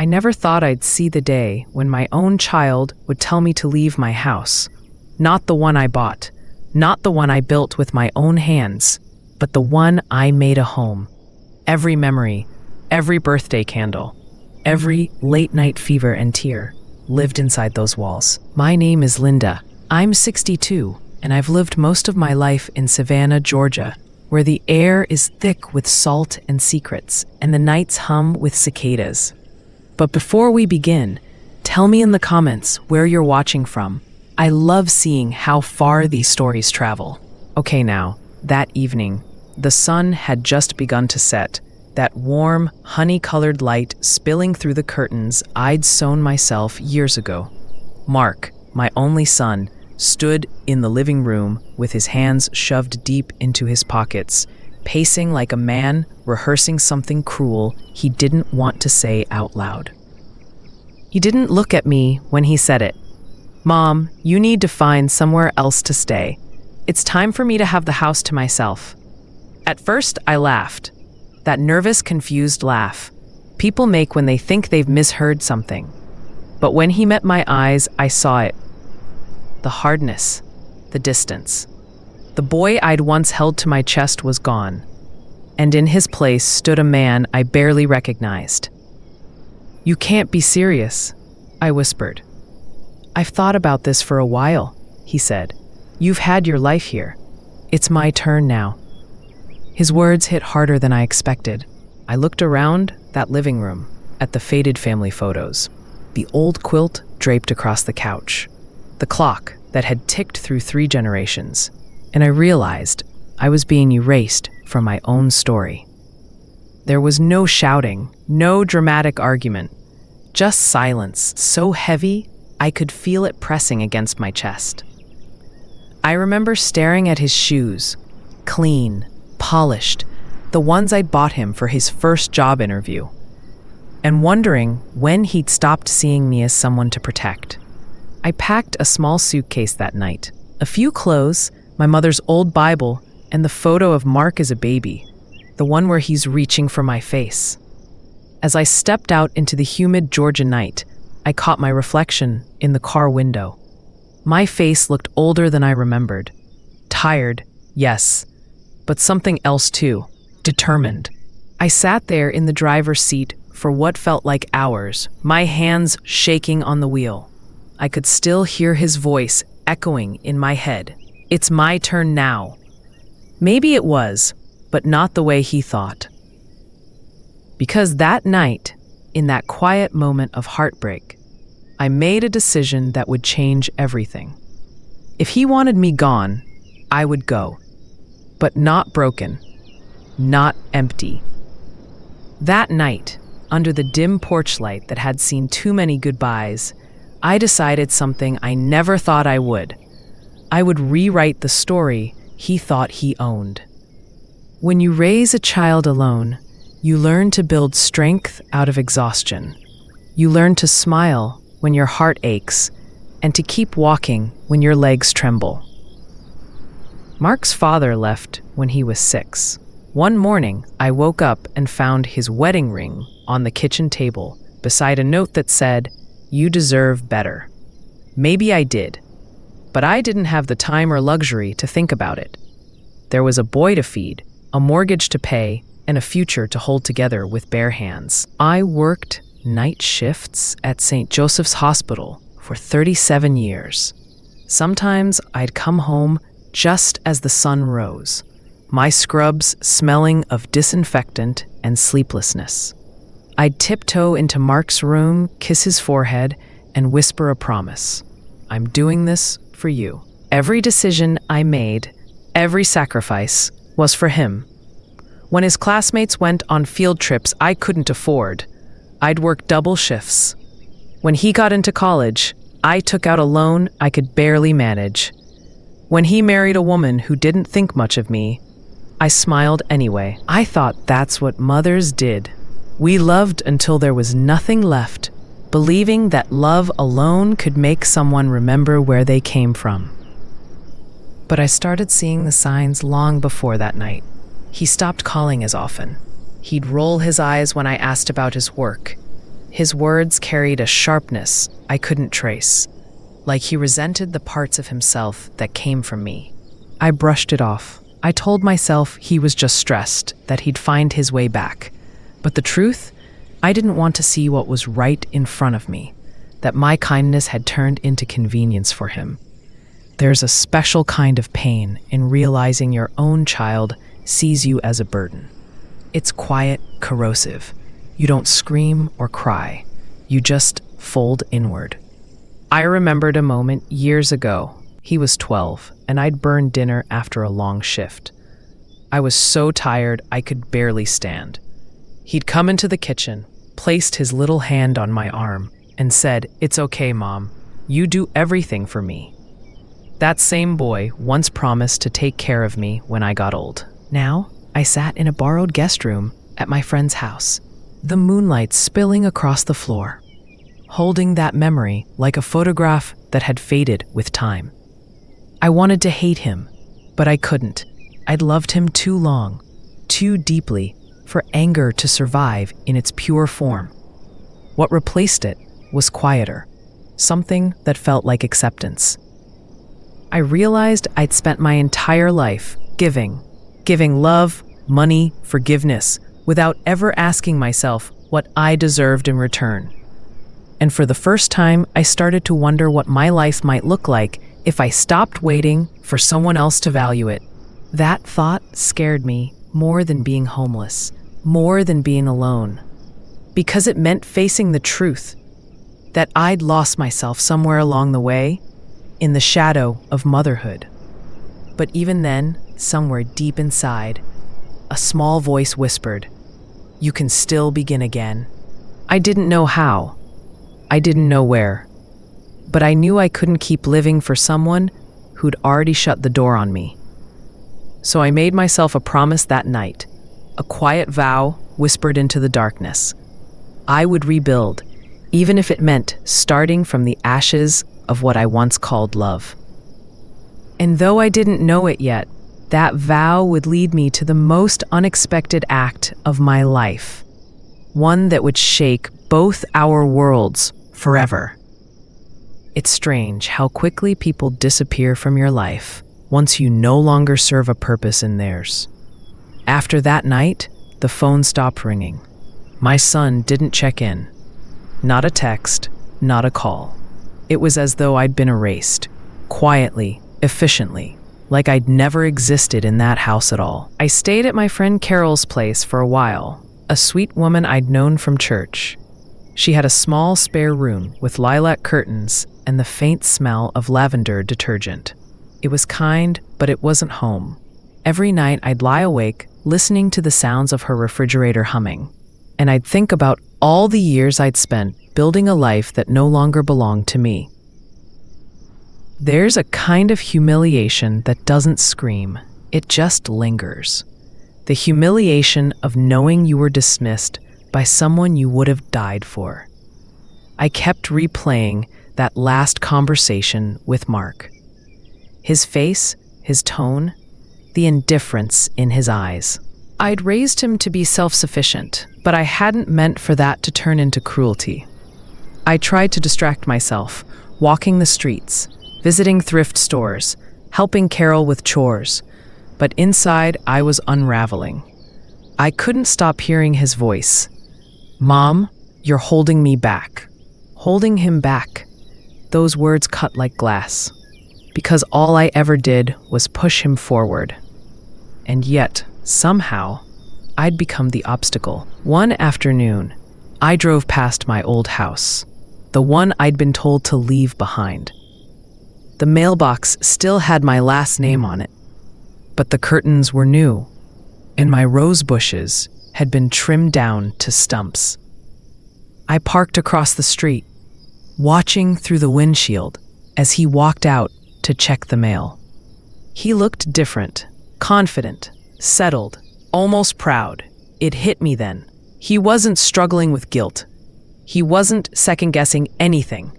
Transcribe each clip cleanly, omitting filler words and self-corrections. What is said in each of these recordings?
I never thought I'd see the day when my own child would tell me to leave my house. Not the one I bought, not the one I built with my own hands, but the one I made a home. Every memory, every birthday candle, every late-night fever and tear lived inside those walls. My name is Linda. I'm 62, and I've lived most of my life in Savannah, Georgia, where the air is thick with salt and secrets, and the nights hum with cicadas. But before we begin, tell me in the comments where you're watching from. I love seeing how far these stories travel. Okay now, that evening, the sun had just begun to set, that warm, honey-colored light spilling through the curtains I'd sewn myself years ago. Mark, my only son, stood in the living room with his hands shoved deep into his pockets, pacing like a man rehearsing something cruel he didn't want to say out loud. He didn't look at me when he said it. "Mom, you need to find somewhere else to stay. It's time for me to have the house to myself." At first, I laughed. That nervous, confused laugh people make when they think they've misheard something. But when he met my eyes, I saw it. The hardness, the distance. The boy I'd once held to my chest was gone, and in his place stood a man I barely recognized. "You can't be serious," I whispered. "I've thought about this for a while," he said. "You've had your life here. It's my turn now." His words hit harder than I expected. I looked around that living room, at the faded family photos, the old quilt draped across the couch, the clock that had ticked through 3 generations, and I realized I was being erased from my own story. There was no shouting, no dramatic argument, just silence so heavy I could feel it pressing against my chest. I remember staring at his shoes, clean, polished, the ones I'd bought him for his first job interview, and wondering when he'd stopped seeing me as someone to protect. I packed a small suitcase that night, a few clothes, my mother's old Bible, and the photo of Mark as a baby, the one where he's reaching for my face. As I stepped out into the humid Georgia night, I caught my reflection in the car window. My face looked older than I remembered. Tired, yes, but something else too, determined. I sat there in the driver's seat for what felt like hours, my hands shaking on the wheel. I could still hear his voice echoing in my head. "It's my turn now." Maybe it was, but not the way he thought. Because that night, in that quiet moment of heartbreak, I made a decision that would change everything. If he wanted me gone, I would go. But not broken, not empty. That night, under the dim porch light that had seen too many goodbyes, I decided something I never thought I would. I would rewrite the story he thought he owned. When you raise a child alone, you learn to build strength out of exhaustion. You learn to smile when your heart aches, and to keep walking when your legs tremble. Mark's father left when he was 6. One morning, I woke up and found his wedding ring on the kitchen table, beside a note that said, "You deserve better." Maybe I did, but I didn't have the time or luxury to think about it. There was a boy to feed, a mortgage to pay, and a future to hold together with bare hands. I worked night shifts at St. Joseph's Hospital for 37 years. Sometimes I'd come home just as the sun rose, my scrubs smelling of disinfectant and sleeplessness. I'd tiptoe into Mark's room, kiss his forehead, and whisper a promise. "I'm doing this for you." Every decision I made, every sacrifice, was for him. When his classmates went on field trips I couldn't afford, I'd work double shifts. When he got into college, I took out a loan I could barely manage. When he married a woman who didn't think much of me, I smiled anyway. I thought that's what mothers did. We loved until there was nothing left, believing that love alone could make someone remember where they came from. But I started seeing the signs long before that night. He stopped calling as often. He'd roll his eyes when I asked about his work. His words carried a sharpness I couldn't trace, like he resented the parts of himself that came from me. I brushed it off. I told myself he was just stressed, that he'd find his way back. But the truth, I didn't want to see what was right in front of me, that my kindness had turned into convenience for him. There's a special kind of pain in realizing your own child sees you as a burden. It's quiet, corrosive. You don't scream or cry. You just fold inward. I remembered a moment years ago. He was 12, and I'd burned dinner after a long shift. I was so tired I could barely stand. He'd come into the kitchen, placed his little hand on my arm, and said, "It's okay, Mom. You do everything for me." That same boy once promised to take care of me when I got old. Now, I sat in a borrowed guest room at my friend's house, the moonlight spilling across the floor, holding that memory like a photograph that had faded with time. I wanted to hate him, but I couldn't. I'd loved him too long, too deeply, for anger to survive in its pure form. What replaced it was quieter, something that felt like acceptance. I realized I'd spent my entire life giving love, money, forgiveness, without ever asking myself what I deserved in return. And for the first time, I started to wonder what my life might look like if I stopped waiting for someone else to value it. That thought scared me more than being homeless, more than being alone, because it meant facing the truth that I'd lost myself somewhere along the way, in the shadow of motherhood. But even then, somewhere deep inside, a small voice whispered, "You can still begin again." I didn't know how. I didn't know where. But I knew I couldn't keep living for someone who'd already shut the door on me. So I made myself a promise that night, a quiet vow whispered into the darkness. I would rebuild, even if it meant starting from the ashes of what I once called love. And though I didn't know it yet, that vow would lead me to the most unexpected act of my life, one that would shake both our worlds forever. It's strange how quickly people disappear from your life once you no longer serve a purpose in theirs. After that night, the phone stopped ringing. My son didn't check in. Not a text, not a call. It was as though I'd been erased, quietly, efficiently, like I'd never existed in that house at all. I stayed at my friend Carol's place for a while, a sweet woman I'd known from church. She had a small spare room with lilac curtains and the faint smell of lavender detergent. It was kind, but it wasn't home. Every night I'd lie awake, listening to the sounds of her refrigerator humming, and I'd think about all the years I'd spent building a life that no longer belonged to me. There's a kind of humiliation that doesn't scream, it just lingers. The humiliation of knowing you were dismissed by someone you would have died for. I kept replaying that last conversation with Mark. His face, his tone, the indifference in his eyes. I'd raised him to be self-sufficient, but I hadn't meant for that to turn into cruelty. I tried to distract myself, walking the streets, visiting thrift stores, helping Carol with chores, but inside I was unraveling. I couldn't stop hearing his voice. "Mom, you're holding me back." Holding him back. Those words cut like glass, because all I ever did was push him forward. And yet, somehow, I'd become the obstacle. One afternoon, I drove past my old house, the one I'd been told to leave behind. The mailbox still had my last name on it, but the curtains were new, and my rose bushes had been trimmed down to stumps. I parked across the street, watching through the windshield as he walked out to check the mail. He looked different, confident, settled, almost proud. It hit me then. He wasn't struggling with guilt. He wasn't second-guessing anything.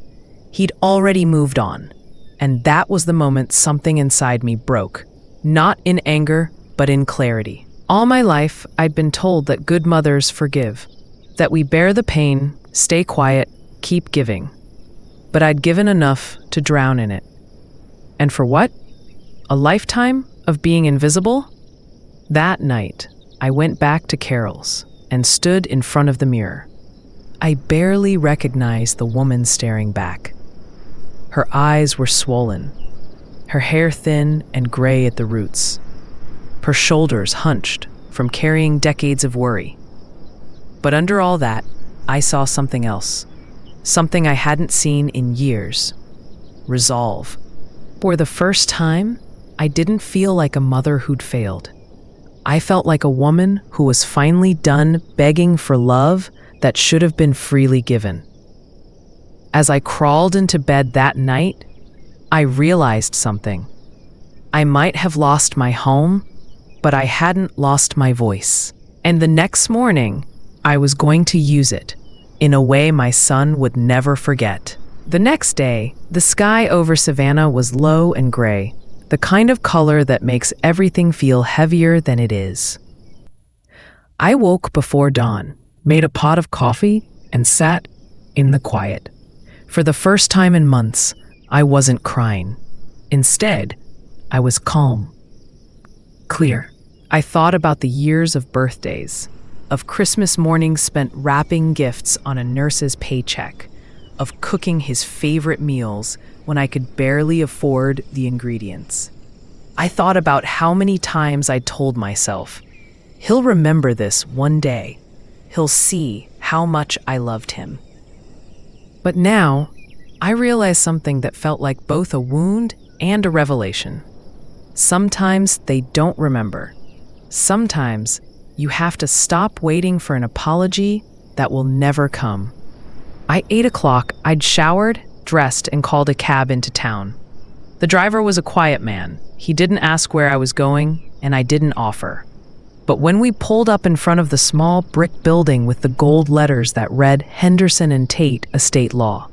He'd already moved on. And that was the moment something inside me broke. Not in anger, but in clarity. All my life, I'd been told that good mothers forgive, that we bear the pain, Stay quiet, keep giving. But I'd given enough to drown in it. And for what? A lifetime of being invisible? That night, I went back to Carol's and stood in front of the mirror. I barely recognized the woman staring back. Her eyes were swollen, her hair thin and gray at the roots, her shoulders hunched from carrying decades of worry. But under all that, I saw something else, something I hadn't seen in years: resolve. For the first time, I didn't feel like a mother who'd failed. I felt like a woman who was finally done begging for love that should have been freely given. As I crawled into bed that night, I realized something. I might have lost my home, but I hadn't lost my voice. And the next morning, I was going to use it in a way my son would never forget. The next day, the sky over Savannah was low and gray, the kind of color that makes everything feel heavier than it is. I woke before dawn, made a pot of coffee, and sat in the quiet. For the first time in months, I wasn't crying. Instead, I was calm, clear. I thought about the years of birthdays, of Christmas mornings spent wrapping gifts on a nurse's paycheck, of cooking his favorite meals when I could barely afford the ingredients. I thought about how many times I told myself, he'll remember this one day. He'll see how much I loved him. But now, I realized something that felt like both a wound and a revelation. Sometimes they don't remember. Sometimes you have to stop waiting for an apology that will never come. By 8 o'clock, I'd showered, dressed, and called a cab into town. The driver was a quiet man. He didn't ask where I was going, and I didn't offer. But when we pulled up in front of the small brick building with the gold letters that read Henderson and Tate Estate Law,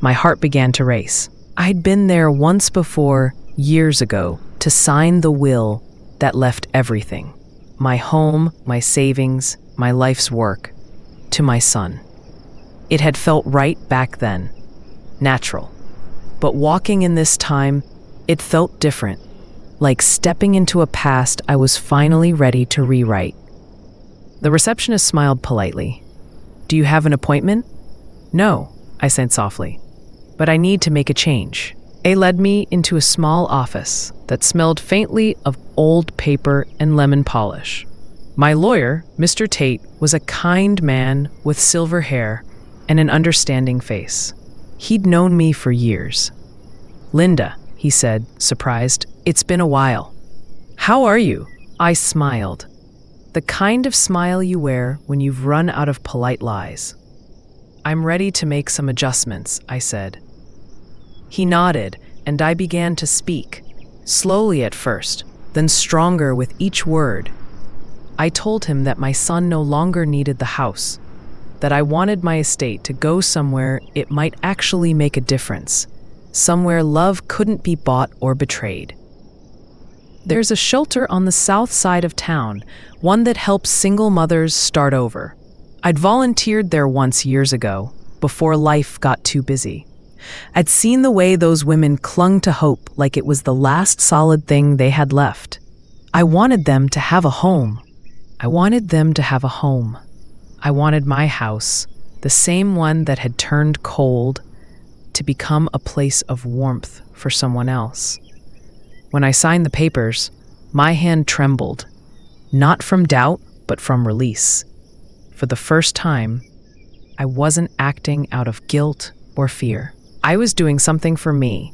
my heart began to race. I'd been there once before, years ago, to sign the will that left everything: my home, my savings, my life's work, to my son. It had felt right back then, natural. But walking in this time, it felt different, like stepping into a past I was finally ready to rewrite. The receptionist smiled politely. "Do you have an appointment?" "No," I said softly, "but I need to make a change." They led me into a small office that smelled faintly of old paper and lemon polish. My lawyer, Mr. Tate, was a kind man with silver hair and an understanding face. He'd known me for years. "Linda," he said, surprised, "it's been a while." "How are you?" I smiled. The kind of smile you wear when you've run out of polite lies. "I'm ready to make some adjustments," I said. He nodded, and I began to speak, slowly at first, then stronger with each word. I told him that my son no longer needed the house, that I wanted my estate to go somewhere it might actually make a difference, somewhere love couldn't be bought or betrayed. "There's a shelter on the south side of town, one that helps single mothers start over. I'd volunteered there once years ago, before life got too busy. I'd seen the way those women clung to hope like it was the last solid thing they had left. I wanted them to have a home. I wanted them to have a home. I wanted my house, the same one that had turned cold, to become a place of warmth for someone else. When I signed the papers, my hand trembled, not from doubt, but from release. For the first time, I wasn't acting out of guilt or fear. I was doing something for me.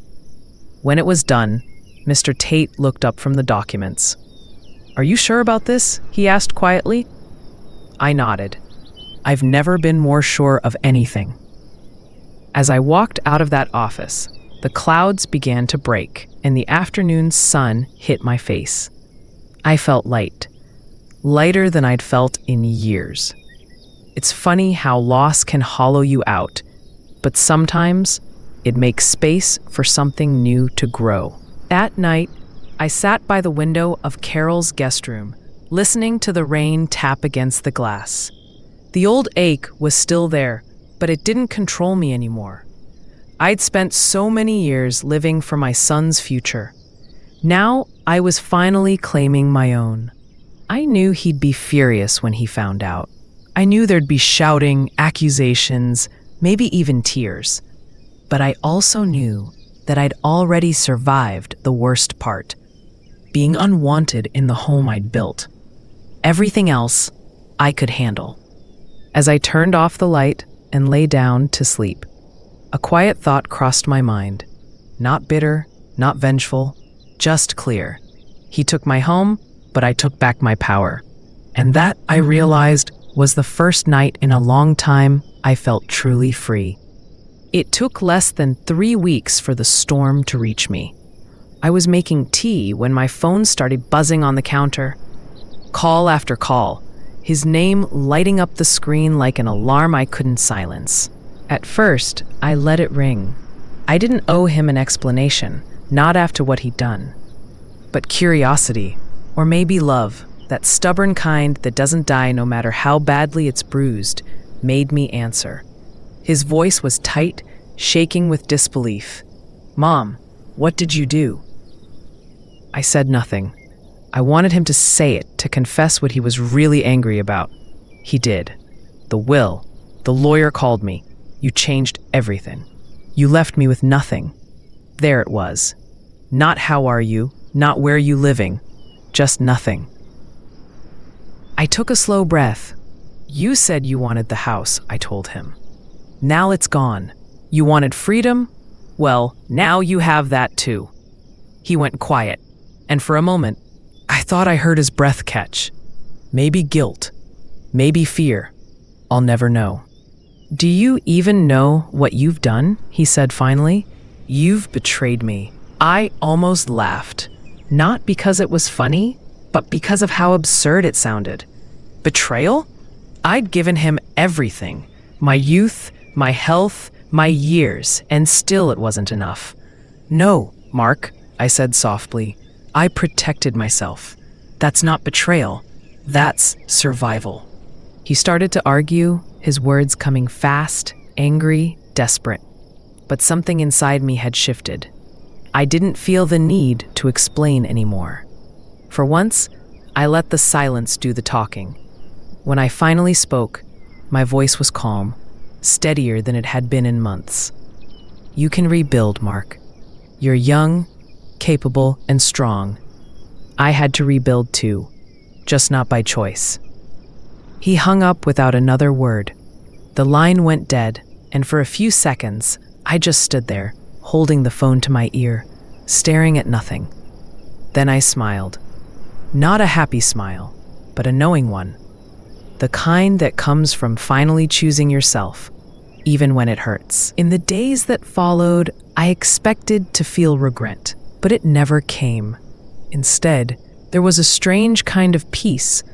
When it was done, Mr. Tate looked up from the documents. "Are you sure about this?" he asked quietly. I nodded. I've never been more sure of anything. As I walked out of that office, the clouds began to break, and the afternoon sun hit my face. I felt light, lighter than I'd felt in years. It's funny how loss can hollow you out, but sometimes it makes space for something new to grow. That night, I sat by the window of Carol's guest room, listening to the rain tap against the glass. The old ache was still there, but it didn't control me anymore. I'd spent so many years living for my son's future. Now I was finally claiming my own. I knew he'd be furious when he found out. I knew there'd be shouting, accusations, maybe even tears. But I also knew that I'd already survived the worst part, being unwanted in the home I'd built. Everything else I could handle. As I turned off the light and lay down to sleep, a quiet thought crossed my mind. Not bitter, not vengeful, just clear. He took my home, but I took back my power. And that, I realized, was the first night in a long time I felt truly free. It took less than 3 weeks for the storm to reach me. I was making tea when my phone started buzzing on the counter. Call after call, his name lighting up the screen like an alarm I couldn't silence. At first, I let it ring. I didn't owe him an explanation, not after what he'd done. But curiosity, or maybe love, that stubborn kind that doesn't die no matter how badly it's bruised, made me answer. His voice was tight, shaking with disbelief. "Mom, what did you do?" I said nothing. I wanted him to say it, to confess what he was really angry about. He did. "The will. The lawyer called me. You changed everything. You left me with nothing." There it was. Not how are you, not where you living, just nothing. I took a slow breath. "You said you wanted the house," I told him. "Now it's gone. You wanted freedom? Well, now you have that too." He went quiet, and for a moment, I thought I heard his breath catch. Maybe guilt, maybe fear. I'll never know. "Do you even know what you've done?" he said finally. "You've betrayed me." I almost laughed, not because it was funny, but because of how absurd it sounded. Betrayal? I'd given him everything. My youth, my health, my years, and still it wasn't enough. "No, Mark," I said softly. "I protected myself. That's not betrayal. That's survival." He started to argue, his words coming fast, angry, desperate. But something inside me had shifted. I didn't feel the need to explain anymore. For once, I let the silence do the talking. When I finally spoke, my voice was calm, steadier than it had been in months. "You can rebuild, Mark. You're young, capable, and strong. I had to rebuild too, just not by choice." He hung up without another word. The line went dead, and for a few seconds, I just stood there, holding the phone to my ear, staring at nothing. Then I smiled. Not a happy smile, but a knowing one. The kind that comes from finally choosing yourself, even when it hurts. In the days that followed, I expected to feel regret, but it never came. Instead, there was a strange kind of peace,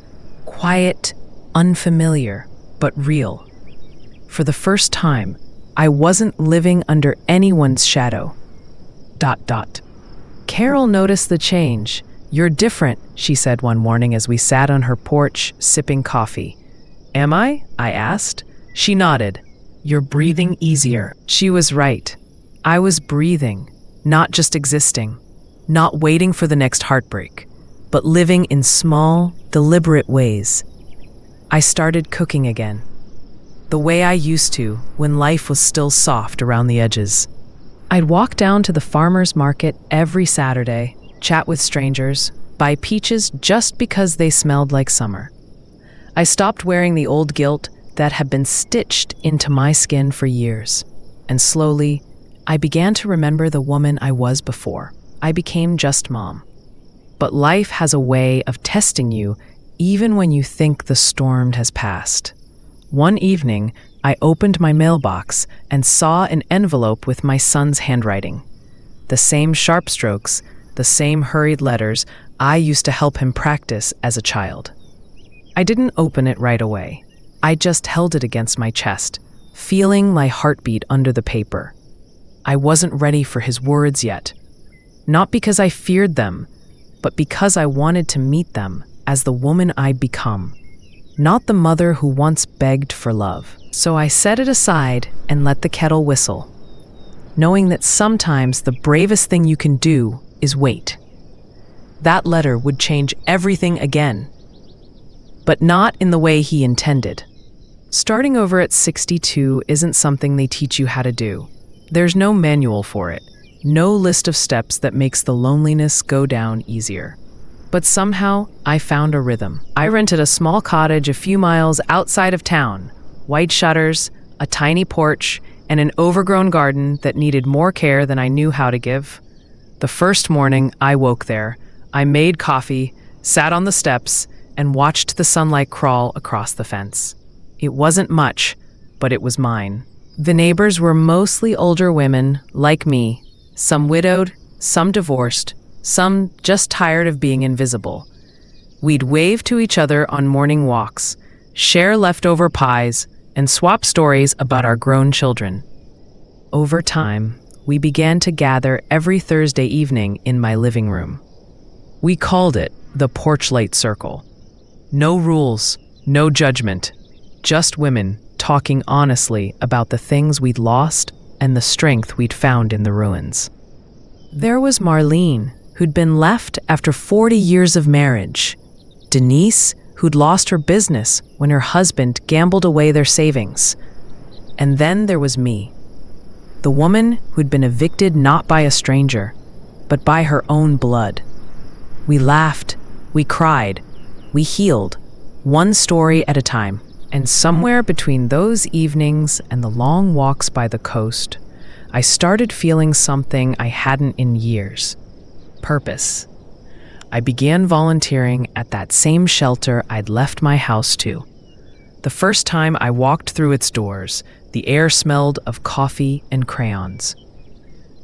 quiet, unfamiliar, but real. For the first time, I wasn't living under anyone's shadow. ... Carol noticed the change. "You're different," she said one morning as we sat on her porch, sipping coffee. "Am I?" I asked. She nodded. "You're breathing easier." She was right. I was breathing, not just existing, not waiting for the next heartbreak, but living in small, deliberate ways. I started cooking again, the way I used to when life was still soft around the edges. I'd walk down to the farmer's market every Saturday, chat with strangers, buy peaches just because they smelled like summer. I stopped wearing the old guilt that had been stitched into my skin for years, and slowly, I began to remember the woman I was before. I became just mom. But life has a way of testing you even when you think the storm has passed. One evening, I opened my mailbox and saw an envelope with my son's handwriting. The same sharp strokes, the same hurried letters I used to help him practice as a child. I didn't open it right away. I just held it against my chest, feeling my heartbeat under the paper. I wasn't ready for his words yet. Not because I feared them, but because I wanted to meet them as the woman I'd become. not the mother who once begged for love. So I set it aside and let the kettle whistle, knowing that sometimes the bravest thing you can do is wait. That letter would change everything again, but not in the way he intended. Starting over at 62 isn't something they teach you how to do. There's no manual for it, no list of steps that makes the loneliness go down easier. But somehow, I found a rhythm. I rented a small cottage a few miles outside of town, white shutters, a tiny porch, and an overgrown garden that needed more care than I knew how to give. The first morning I woke there, I made coffee, sat on the steps, and watched the sunlight crawl across the fence. It wasn't much, but it was mine. The neighbors were mostly older women, like me, some widowed, some divorced, some just tired of being invisible. We'd wave to each other on morning walks, share leftover pies, and swap stories about our grown children. Over time, we began to gather every Thursday evening in my living room. We called it the Porchlight Circle. No rules, no judgment, just women talking honestly about the things we'd lost and the strength we'd found in the ruins. There was Marlene, who'd been left after 40 years of marriage. Denise, who'd lost her business when her husband gambled away their savings. And then there was me, the woman who'd been evicted not by a stranger, but by her own blood. We laughed, we cried, we healed, one story at a time. And somewhere between those evenings and the long walks by the coast, I started feeling something I hadn't in years: purpose. I began volunteering at that same shelter I'd left my house to. The first time I walked through its doors, the air smelled of coffee and crayons.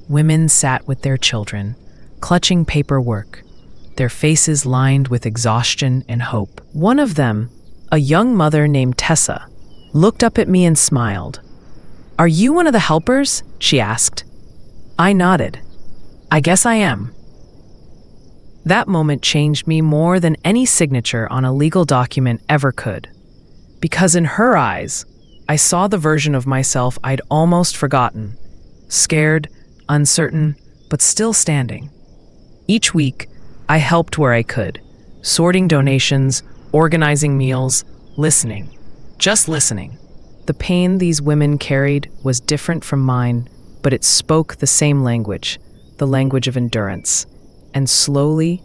Women sat with their children, clutching paperwork, their faces lined with exhaustion and hope. One of them, a young mother named Tessa, looked up at me and smiled. "Are you one of the helpers?" she asked. I nodded. "I guess I am." That moment changed me more than any signature on a legal document ever could. Because in her eyes, I saw the version of myself I'd almost forgotten. Scared, uncertain, but still standing. Each week, I helped where I could, sorting donations, organizing meals, listening. Just listening. The pain these women carried was different from mine, but it spoke the same language, the language of endurance. And slowly,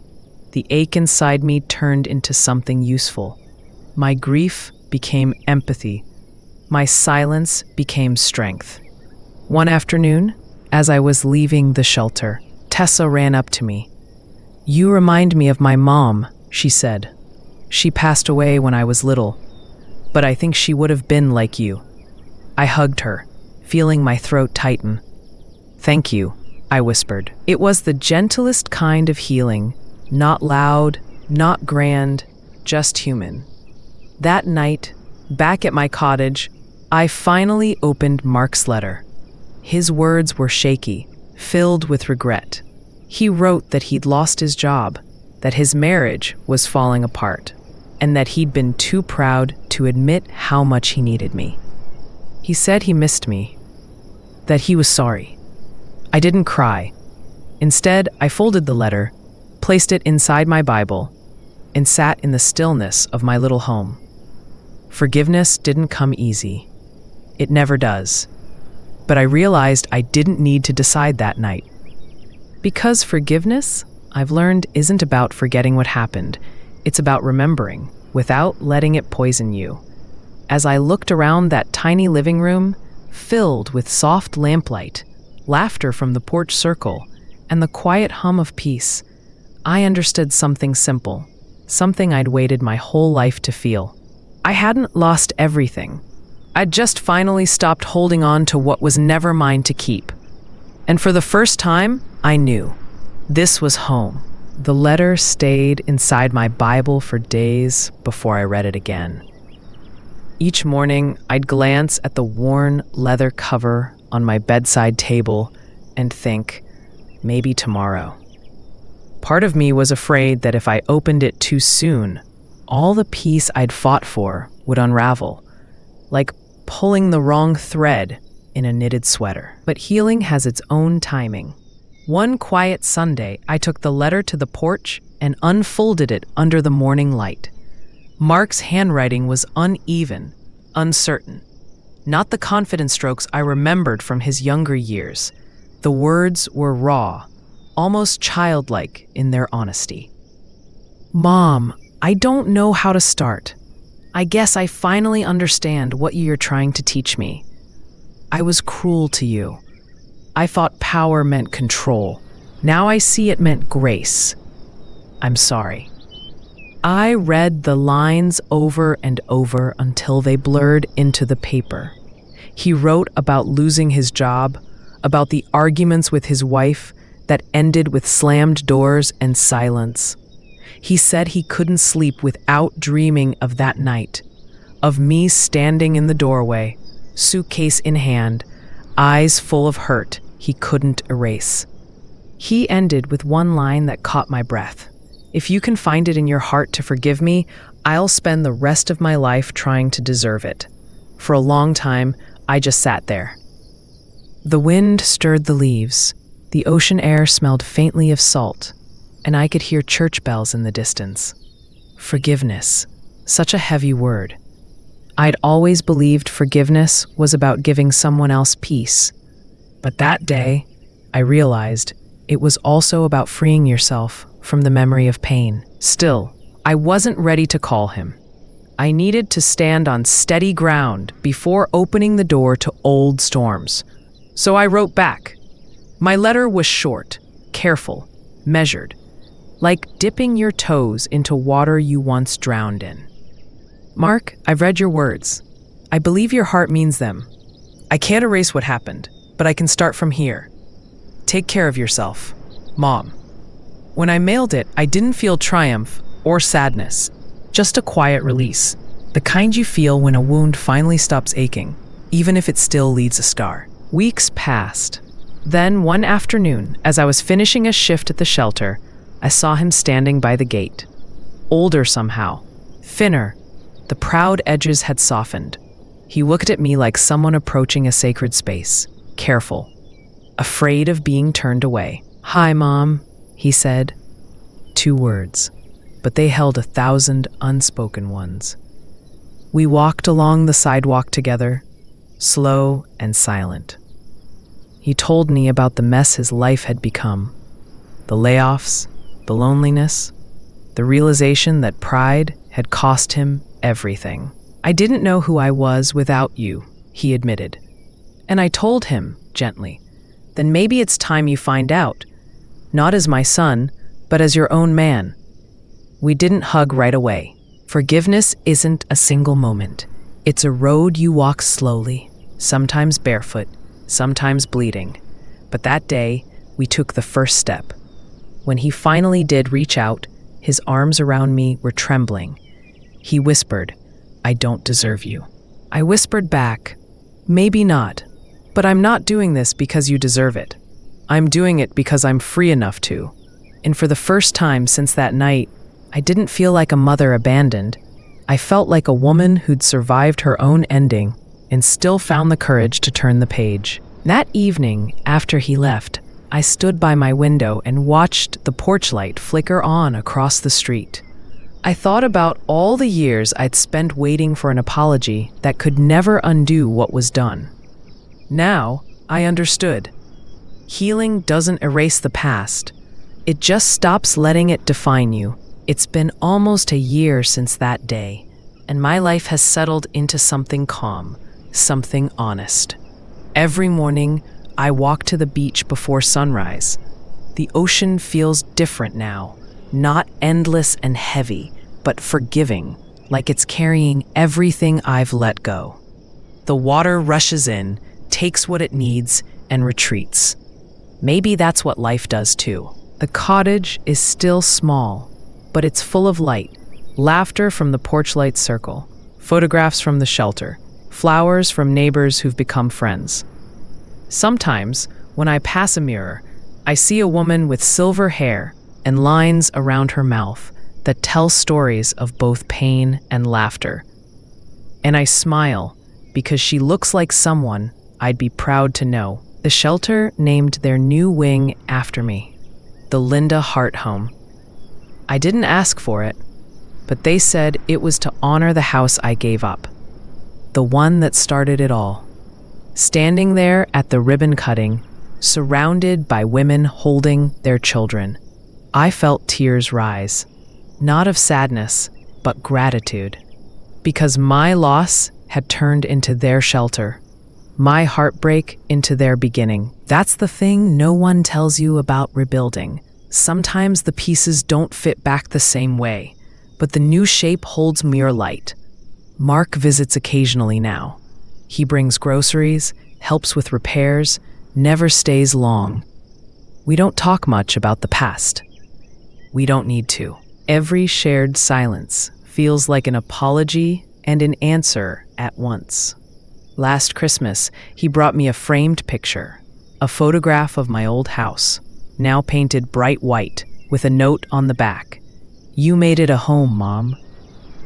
the ache inside me turned into something useful. My grief became empathy. My silence became strength. One afternoon, as I was leaving the shelter, Tessa ran up to me. "You remind me of my mom," she said. "She passed away when I was little, but I think she would have been like you." I hugged her, feeling my throat tighten. "Thank you," I whispered. It was the gentlest kind of healing, not loud, not grand, just human. That night, back at my cottage, I finally opened Mark's letter. His words were shaky, filled with regret. He wrote that he'd lost his job, that his marriage was falling apart, and that he'd been too proud to admit how much he needed me. He said he missed me, that he was sorry. I didn't cry. Instead, I folded the letter, placed it inside my Bible, and sat in the stillness of my little home. Forgiveness didn't come easy. It never does. But I realized I didn't need to decide that night. Because forgiveness, I've learned, isn't about forgetting what happened. It's about remembering, without letting it poison you. As I looked around that tiny living room, filled with soft lamplight, laughter from the porch circle, and the quiet hum of peace, I understood something simple, something I'd waited my whole life to feel. I hadn't lost everything. I'd just finally stopped holding on to what was never mine to keep. And for the first time, I knew. This was home. The letter stayed inside my Bible for days before I read it again. Each morning, I'd glance at the worn leather cover on my bedside table and think, maybe tomorrow. Part of me was afraid that if I opened it too soon, all the peace I'd fought for would unravel, like pulling the wrong thread in a knitted sweater. But healing has its own timing. One quiet Sunday, I took the letter to the porch and unfolded it under the morning light. Mark's handwriting was uneven, uncertain. Not the confident strokes I remembered from his younger years. The words were raw, almost childlike in their honesty. Mom, I don't know how to start. I guess I finally understand what you're trying to teach me. I was cruel to you. I thought power meant control. Now I see it meant grace. I'm sorry. I read the lines over and over until they blurred into the paper. He wrote about losing his job, about the arguments with his wife that ended with slammed doors and silence. He said he couldn't sleep without dreaming of that night, of me standing in the doorway, suitcase in hand, eyes full of hurt he couldn't erase. He ended with one line that caught my breath. If you can find it in your heart to forgive me, I'll spend the rest of my life trying to deserve it. For a long time, I just sat there. The wind stirred the leaves. The ocean air smelled faintly of salt, and I could hear church bells in the distance. Forgiveness, such a heavy word. I'd always believed forgiveness was about giving someone else peace. But that day, I realized it was also about freeing yourself from the memory of pain. Still, I wasn't ready to call him. I needed to stand on steady ground before opening the door to old storms. So I wrote back. My letter was short, careful, measured, like dipping your toes into water you once drowned in. Mark, I've read your words. I believe your heart means them. I can't erase what happened, but I can start from here. Take care of yourself, Mom. When I mailed it, I didn't feel triumph or sadness, just a quiet release, the kind you feel when a wound finally stops aching, even if it still leaves a scar. Weeks passed. Then, one afternoon, as I was finishing a shift at the shelter, I saw him standing by the gate. Older somehow, thinner, the proud edges had softened. He looked at me like someone approaching a sacred space, careful, afraid of being turned away. "Hi, Mom," he said. 2 words, but they held 1,000 unspoken ones. We walked along the sidewalk together, slow and silent. He told me about the mess his life had become, the layoffs, the loneliness, the realization that pride had cost him everything. "I didn't know who I was without you," he admitted. And I told him, gently, "Then maybe it's time you find out, not as my son, but as your own man." We didn't hug right away. Forgiveness isn't a single moment. It's a road you walk slowly, sometimes barefoot, sometimes bleeding. But that day, we took the first step. When he finally did reach out, his arms around me were trembling. He whispered, "I don't deserve you." I whispered back, "Maybe not, but I'm not doing this because you deserve it. I'm doing it because I'm free enough to." And for the first time since that night, I didn't feel like a mother abandoned. I felt like a woman who'd survived her own ending and still found the courage to turn the page. That evening, after he left, I stood by my window and watched the porch light flicker on across the street. I thought about all the years I'd spent waiting for an apology that could never undo what was done. Now, I understood. Healing doesn't erase the past. It just stops letting it define you. It's been almost a year since that day, and my life has settled into something calm, something honest. Every morning, I walk to the beach before sunrise. The ocean feels different now, not endless and heavy, but forgiving, like it's carrying everything I've let go. The water rushes in, takes what it needs, and retreats. Maybe that's what life does too. The cottage is still small, but it's full of light, laughter from the porch light circle, photographs from the shelter, flowers from neighbors who've become friends. Sometimes, when I pass a mirror, I see a woman with silver hair and lines around her mouth that tell stories of both pain and laughter. And I smile because she looks like someone I'd be proud to know. The shelter named their new wing after me, the Linda Hart Home. I didn't ask for it, but they said it was to honor the house I gave up, the one that started it all. Standing there at the ribbon cutting, surrounded by women holding their children, I felt tears rise, not of sadness, but gratitude, because my loss had turned into their shelter, my heartbreak into their beginning. That's the thing no one tells you about rebuilding. Sometimes the pieces don't fit back the same way, but the new shape holds mere light. Mark visits occasionally now. He brings groceries, helps with repairs, never stays long. We don't talk much about the past. We don't need to. Every shared silence feels like an apology and an answer at once. Last Christmas, he brought me a framed picture, a photograph of my old house, now painted bright white with a note on the back. "You made it a home, Mom.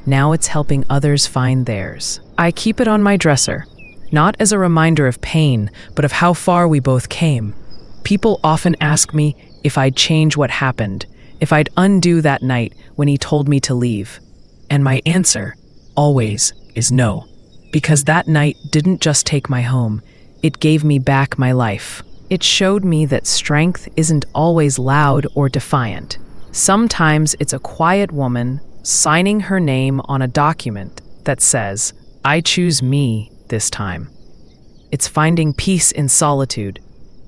Now it's helping others find theirs." I keep it on my dresser, not as a reminder of pain, but of how far we both came. People often ask me if I'd change what happened, if I'd undo that night when he told me to leave. And my answer, always, is no. Because that night didn't just take my home, it gave me back my life. It showed me that strength isn't always loud or defiant. Sometimes it's a quiet woman signing her name on a document that says, "I choose me this time." It's finding peace in solitude,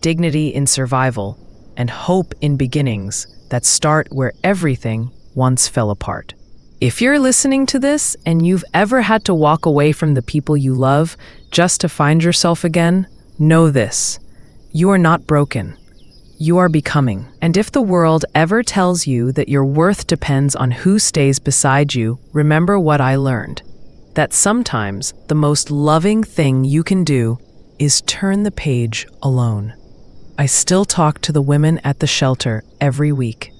dignity in survival, and hope in beginnings that start where everything once fell apart. If you're listening to this and you've ever had to walk away from the people you love just to find yourself again, know this: you are not broken. You are becoming. And if the world ever tells you that your worth depends on who stays beside you, remember what I learned: that sometimes the most loving thing you can do is turn the page alone. I still talk to the women at the shelter every week.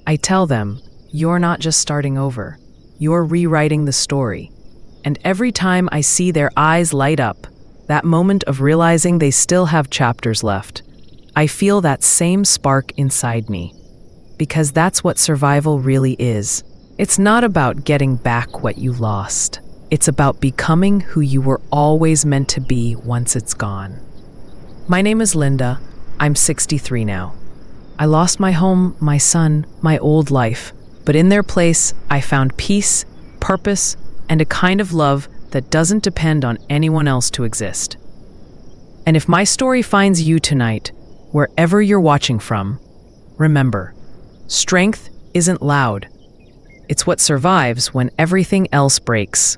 I tell them, you're not just starting over, you're rewriting the story. And every time I see their eyes light up, that moment of realizing they still have chapters left, I feel that same spark inside me. Because that's what survival really is. It's not about getting back what you lost. It's about becoming who you were always meant to be once it's gone. My name is Linda. I'm 63 now. I lost my home, my son, my old life, but in their place, I found peace, purpose, and a kind of love that doesn't depend on anyone else to exist. And if my story finds you tonight, wherever you're watching from, remember, strength isn't loud. It's what survives when everything else breaks.